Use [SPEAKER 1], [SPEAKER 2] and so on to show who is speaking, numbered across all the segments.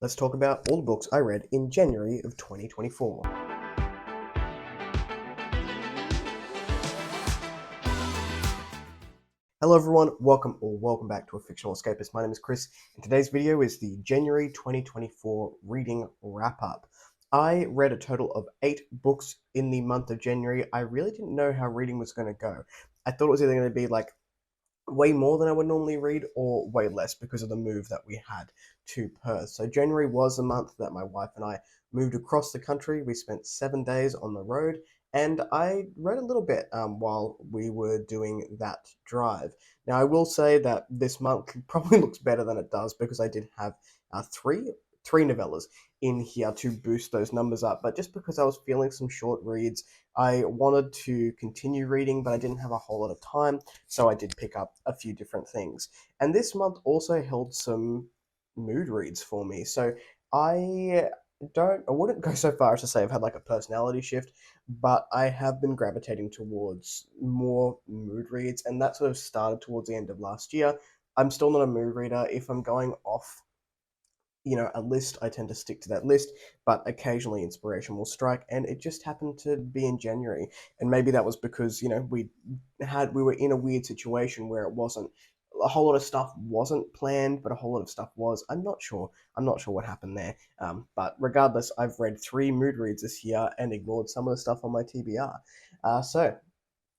[SPEAKER 1] Let's talk about all the books I read in January of 2024. Hello everyone, welcome back to A Fictional Escapist. My name is Kris, and today's video is the January 2024 reading wrap-up. I read a total of 8 books in the month of January. I really didn't know how reading was going to go. I thought it was either going to be like way more than I would normally read or way less because of the move that we had to Perth. So January was the month that my wife and I moved across the country. We spent 7 days on the road, and I read a little bit while we were doing that drive. Now I will say that this month probably looks better than it does because I did have three novellas in here to boost those numbers up, but just because I was feeling some short reads, I wanted to continue reading, but I didn't have a whole lot of time, so I did pick up a few different things. And this month also held some mood reads for me. So I wouldn't go so far as to say I've had like a personality shift, but I have been gravitating towards more mood reads, and that sort of started towards the end of last year. I'm still not a mood reader. If I'm going off a list, I tend to stick to that list, but occasionally inspiration will strike, and it just happened to be in January. And maybe that was because, we were in a weird situation where it wasn't a whole lot of stuff wasn't planned, but a whole lot of stuff was. I'm not sure. I'm not sure what happened there. But regardless, I've read 3 mood reads this year and ignored some of the stuff on my TBR. So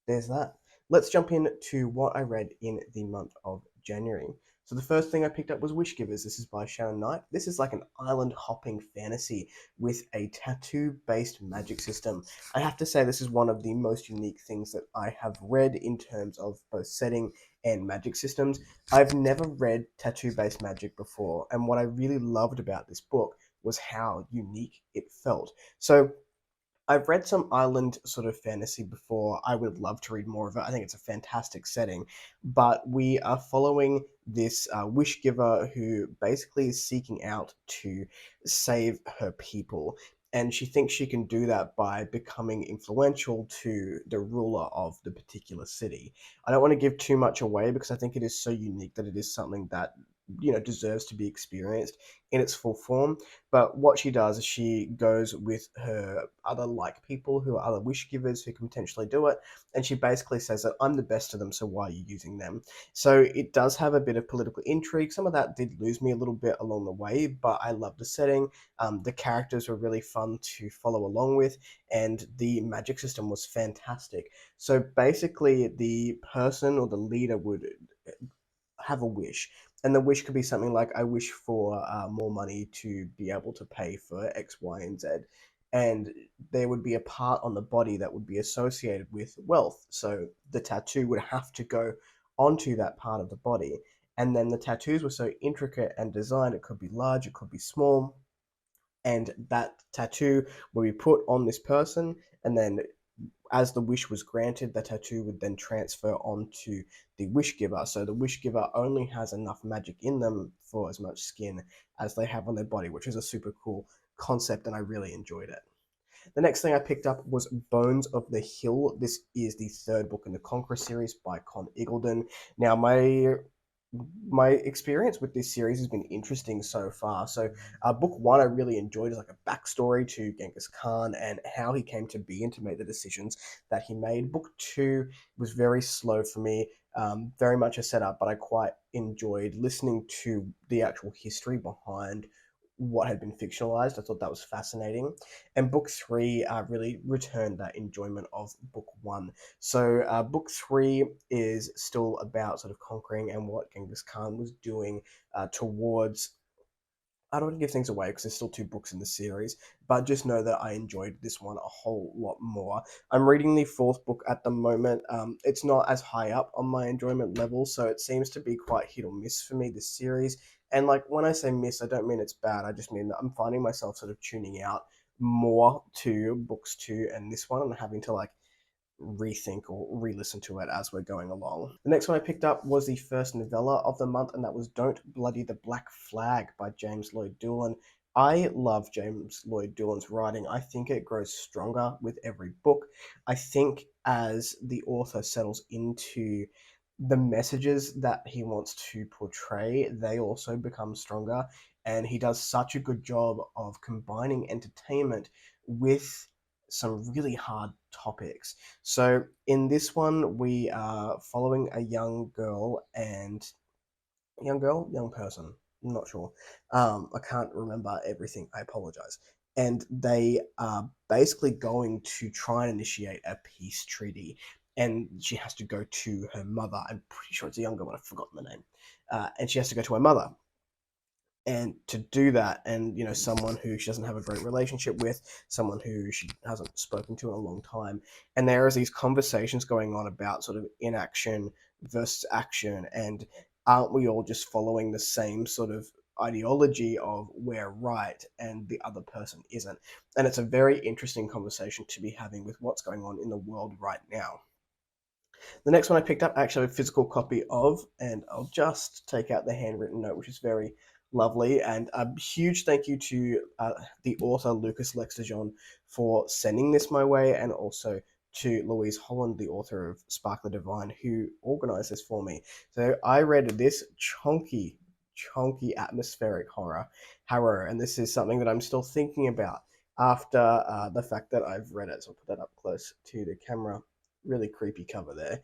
[SPEAKER 1] there's that. Let's jump into what I read in the month of January. So the first thing I picked up was Wish Givers. This is by Shannon Knight. This is like an island hopping fantasy with a tattoo-based magic system. I have to say this is one of the most unique things that I have read in terms of both setting and magic systems. I've never read tattoo-based magic before, and what I really loved about this book was how unique it felt. So I've read some island sort of fantasy before. I would love to read more of it. I think it's a fantastic setting. But we are following this wish giver who basically is seeking out to save her people. And she thinks she can do that by becoming influential to the ruler of the particular city. I don't want to give too much away because I think it is so unique that it is something that deserves to be experienced in its full form. But what she does is she goes with her other like people who are other wish givers who can potentially do it, and she basically says that I'm the best of them, so why are you using them? So it does have a bit of political intrigue. Some of that did lose me a little bit along the way, but I love the setting. The characters were really fun to follow along with, and the magic system was fantastic. So basically, the person or the leader would have a wish. And the wish could be something like, I wish for more money to be able to pay for X, Y, and Z. And there would be a part on the body that would be associated with wealth. So the tattoo would have to go onto that part of the body. And then the tattoos were so intricate and designed, it could be large, it could be small. And that tattoo would be put on this person, and then as the wish was granted, the tattoo would then transfer onto the wish giver. So the wish giver only has enough magic in them for as much skin as they have on their body, which is a super cool concept, and I really enjoyed it. The next thing I picked up was Bones of the Hill. This is the 3rd book in the Conqueror series by Con Iggulden. Now, my experience with this series has been interesting so far. So book 1 I really enjoyed as like a backstory to Genghis Khan and how he came to be and to make the decisions that he made. Book 2 was very slow for me, very much a setup, but I quite enjoyed listening to the actual history behind what had been fictionalized. I thought that was fascinating. And book 3 really returned that enjoyment of book 1. So book 3 is still about sort of conquering and what Genghis Khan was doing towards. I don't want to give things away because there's still 2 books in the series, but just know that I enjoyed this one a whole lot more. I'm reading the 4th book at the moment. It's not as high up on my enjoyment level, so it seems to be quite hit or miss for me, this series. And like when I say miss, I don't mean it's bad. I just mean that I'm finding myself sort of tuning out more to books 2 and this one, and having to like rethink or re-listen to it as we're going along. The next one I picked up was the first novella of the month, and that was Don't Bloody the Black Flag by James Lloyd Doolan. I love James Lloyd Doolan's writing. I think it grows stronger with every book. I think as the author settles into the messages that he wants to portray, they also become stronger. and he does such a good job of combining entertainment with some really hard topics. So in this one, we are following a young girl and young person. I'm not sure. I can't remember everything. I apologize. And they are basically going to try and initiate a peace treaty. And she has to go to her mother. I'm pretty sure it's a younger one. I've forgotten the name. And she has to go to her mother, and to do that, and someone who she doesn't have a great relationship with, someone who she hasn't spoken to in a long time, and there is these conversations going on about sort of inaction versus action, and aren't we all just following the same sort of ideology of we're right and the other person isn't. And it's a very interesting conversation to be having with what's going on in the world right now. The next one I picked up, I actually have a physical copy of, and I'll just take out the handwritten note, which is very lovely. And a huge thank you to the author Lucas Lexterjon for sending this my way, and also to Louise Holland, the author of Spark the Divine, who organized this for me. So I read this chunky atmospheric horror, Harrow, and this is something that I'm still thinking about after the fact that I've read it. So I'll put that up close to the camera. Really creepy cover there.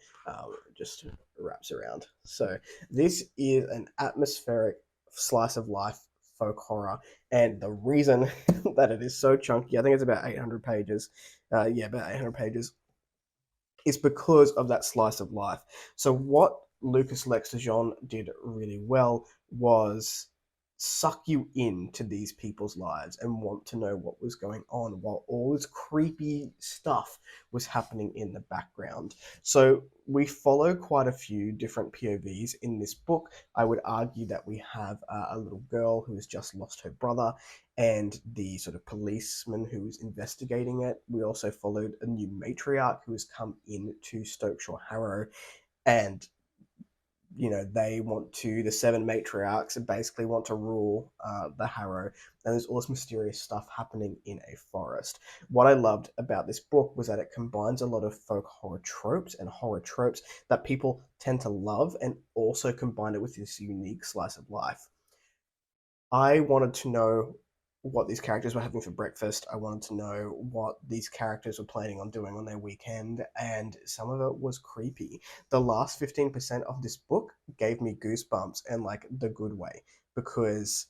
[SPEAKER 1] Just wraps around. So this is an atmospheric slice of life folk horror, and the reason that it is so chunky, I think it's about 800 pages. Yeah, about 800 pages, is because of that slice of life. So what Lucas Lexterjon did really well was suck you into these people's lives and want to know what was going on while all this creepy stuff was happening in the background. So we follow quite a few different POVs in this book. I would argue that we have a little girl who has just lost her brother, and the sort of policeman who was investigating it. We also followed a new matriarch who has come in to Stokeshire Harrow, and the 7 matriarchs basically want to rule the Harrow, and there's all this mysterious stuff happening in a forest. What I loved about this book was that it combines a lot of folk horror tropes and horror tropes that people tend to love, and also combine it with this unique slice of life. I wanted to know what these characters were having for breakfast. I wanted to know what these characters were planning on doing on their weekend, and some of it was creepy. The last 15% of this book gave me goosebumps, and like the good way, because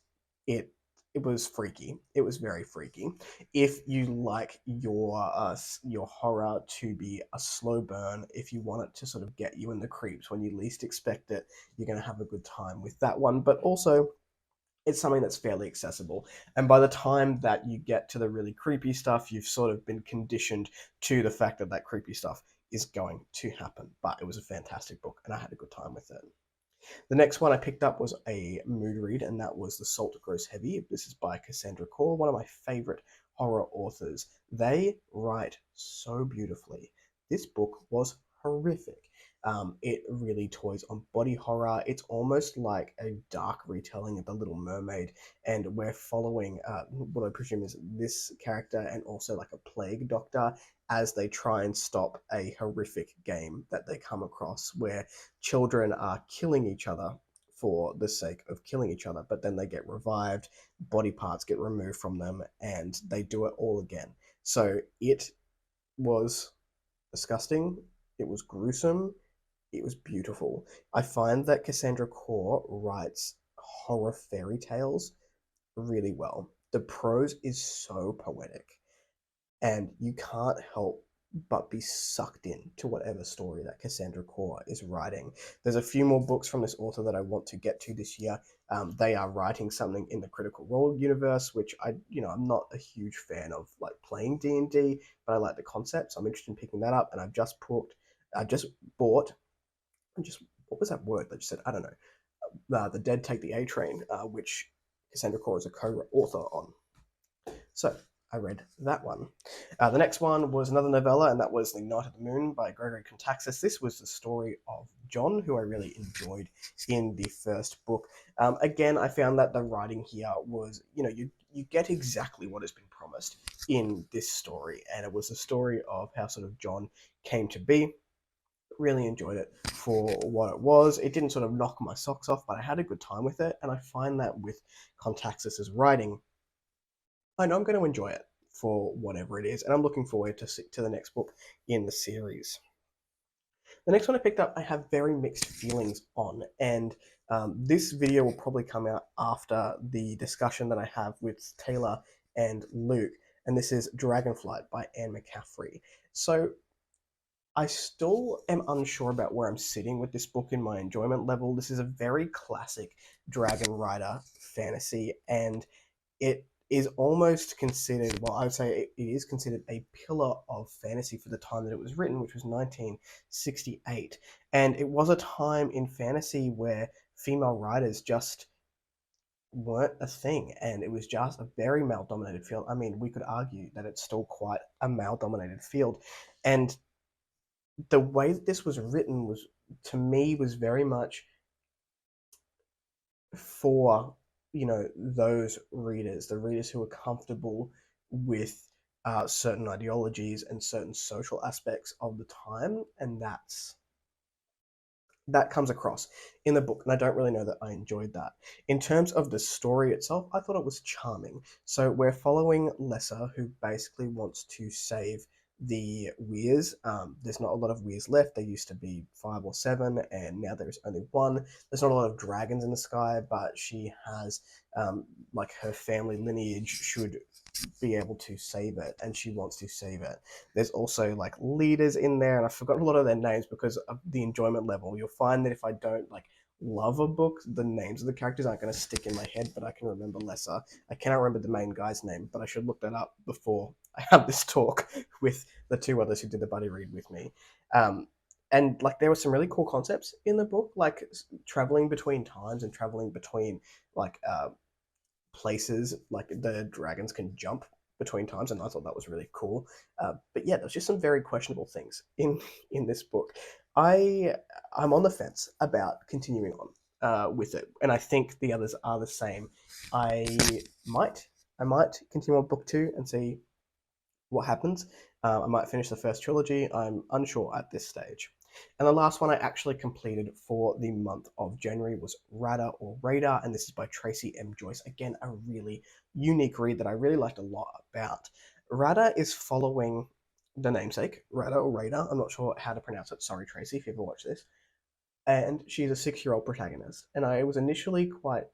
[SPEAKER 1] it it was freaky. It was very freaky. If you like your horror to be a slow burn, if you want it to sort of get you in the creeps when you least expect it, you're going to have a good time with that one. But also, it's something that's fairly accessible. And by the time that you get to the really creepy stuff, you've sort of been conditioned to the fact that that creepy stuff is going to happen. But it was a fantastic book, and I had a good time with it. The next one I picked up was a mood read, and that was The Salt Grows Heavy. This is by Cassandra Core, one of my favorite horror authors. They write so beautifully. This book was horrific. It really toys on body horror. It's almost like a dark retelling of The Little Mermaid, and we're following what I presume is this character, and also like a plague doctor, as they try and stop a horrific game that they come across where children are killing each other for the sake of killing each other, but then they get revived, body parts get removed from them, and they do it all again. So it was disgusting, it was gruesome, it was beautiful. I find that Cassandra Core writes horror fairy tales really well. The prose is so poetic, and you can't help but be sucked in to whatever story that Cassandra Core is writing. There's a few more books from this author that I want to get to this year. They are writing something in the Critical Role universe, which I'm not a huge fan of, like playing D&D, but I like the concept, so I'm interested in picking that up. And I've just bought, what was that word that just said? I don't know. The Dead Take the A Train, which Cassandra Core is a co-author on. So I read that one. The next one was another novella, and that was The Night of the Moon by Gregory Contaxis. This was the story of John, who I really enjoyed in the first book. Again, I found that the writing here was, you get exactly what has been promised in this story, and it was a story of how sort of John came to be, really enjoyed it for what it was. It didn't sort of knock my socks off, but I had a good time with it, and I find that with Contaxis's writing, I know I'm going to enjoy it for whatever it is, and I'm looking forward to the next book in the series. The next one I picked up, I have very mixed feelings on, and this video will probably come out after the discussion that I have with Taylor and Luke, and this is Dragonflight by Anne McCaffrey. So I still am unsure about where I'm sitting with this book in my enjoyment level. This is a very classic Dragon Rider fantasy, and it is almost considered, well, I would say it is considered a pillar of fantasy for the time that it was written, which was 1968. And it was a time in fantasy where female writers just weren't a thing, and it was just a very male dominated field. I mean, we could argue that it's still quite a male dominated field. And the way that this was written was, to me, was very much for, those readers, the readers who are comfortable with certain ideologies and certain social aspects of the time, and that comes across in the book, and I don't really know that I enjoyed that. In terms of the story itself, I thought it was charming. So we're following Lesser, who basically wants to save the Weirs. There's not a lot of Weirs left. There used to be 5 or 7, and now there's only 1. There's not a lot of dragons in the sky, but she has, like, her family lineage should be able to save it, and she wants to save it. There's also like leaders in there, and I've forgotten a lot of their names because of the enjoyment level. You'll find that if I don't like love a book, the names of the characters aren't going to stick in my head, but I can remember Lesser. I cannot remember the main guy's name, but I should look that up before I have this talk with the 2 others who did the buddy read with me. And like there were some really cool concepts in the book, like traveling between times and traveling between like places, like the dragons can jump between times, and I thought that was really cool. But yeah, there's just some very questionable things in this book. I'm on the fence about continuing on with it, and I think the others are the same. I might I might continue on book 2 and see what happens. I might finish the first trilogy. I'm unsure at this stage. And the last one I actually completed for the month of January was Rada or Rada, and this is by Tracy M. Joyce. Again, a really unique read that I really liked a lot about. Rada is following the namesake, Rada or Rada. I'm not sure how to pronounce it. Sorry, Tracy, if you ever watch this. And she's a 6-year-old protagonist. And I was initially quite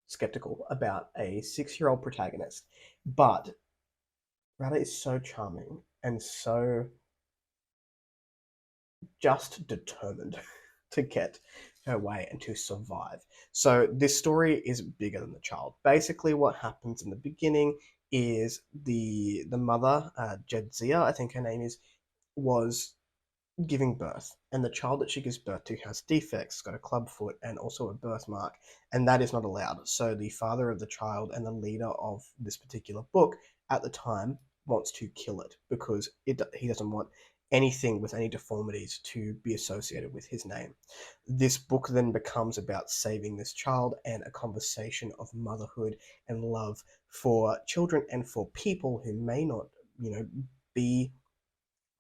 [SPEAKER 1] skeptical about a 6-year-old protagonist, but Rada is so charming and so just determined to get her way and to survive. So this story is bigger than the child. Basically, what happens in the beginning is the mother, Jedzia, I think her name is, was giving birth, and the child that she gives birth to has defects, got a club foot and also a birthmark, and that is not allowed. So the father of the child and the leader of this particular book at the time wants to kill it because he doesn't want anything with any deformities to be associated with his name. This book then becomes about saving this child and a conversation of motherhood and love for children and for people who may not, be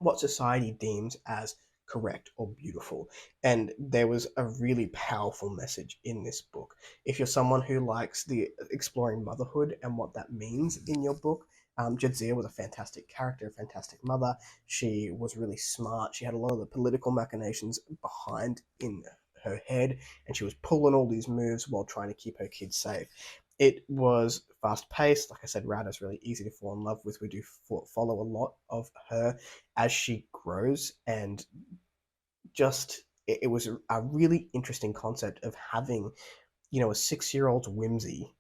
[SPEAKER 1] what society deems as correct or beautiful. And there was a really powerful message in this book. If you're someone who likes the exploring motherhood and what that means in your book, Jadzia was a fantastic character, a fantastic mother. She was really smart. She had a lot of the political machinations behind in her head, and she was pulling all these moves while trying to keep her kids safe. It was fast paced. Like I said, Rada's really easy to fall in love with. We do follow a lot of her as she grows, and just it was a really interesting concept of having, a 6-year-old's whimsy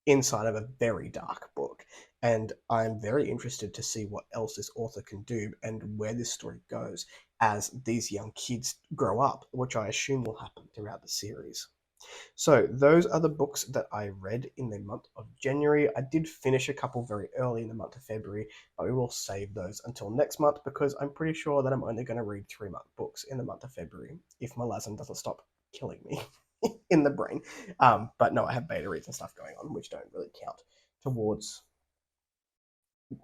[SPEAKER 1] inside of a very dark book. And I'm very interested to see what else this author can do and where this story goes as these young kids grow up, which I assume will happen throughout the series. So those are the books that I read in the month of January. I did finish a couple very early in the month of February, but we will save those until next month because I'm pretty sure that I'm only going to read 3-month books in the month of February if my Latin doesn't stop killing me in the brain. But no, I have beta reads and stuff going on, which don't really count towards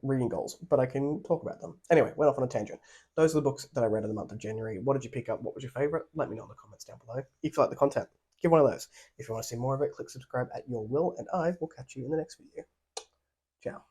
[SPEAKER 1] reading goals, but I can talk about them. Anyway, went off on a tangent. Those are the books that I read in the month of January. What did you pick up? What was your favourite? Let me know in the comments down below. If you like the content, give one of those. If you want to see more of it, click subscribe at your will, and I will catch you in the next video. Ciao.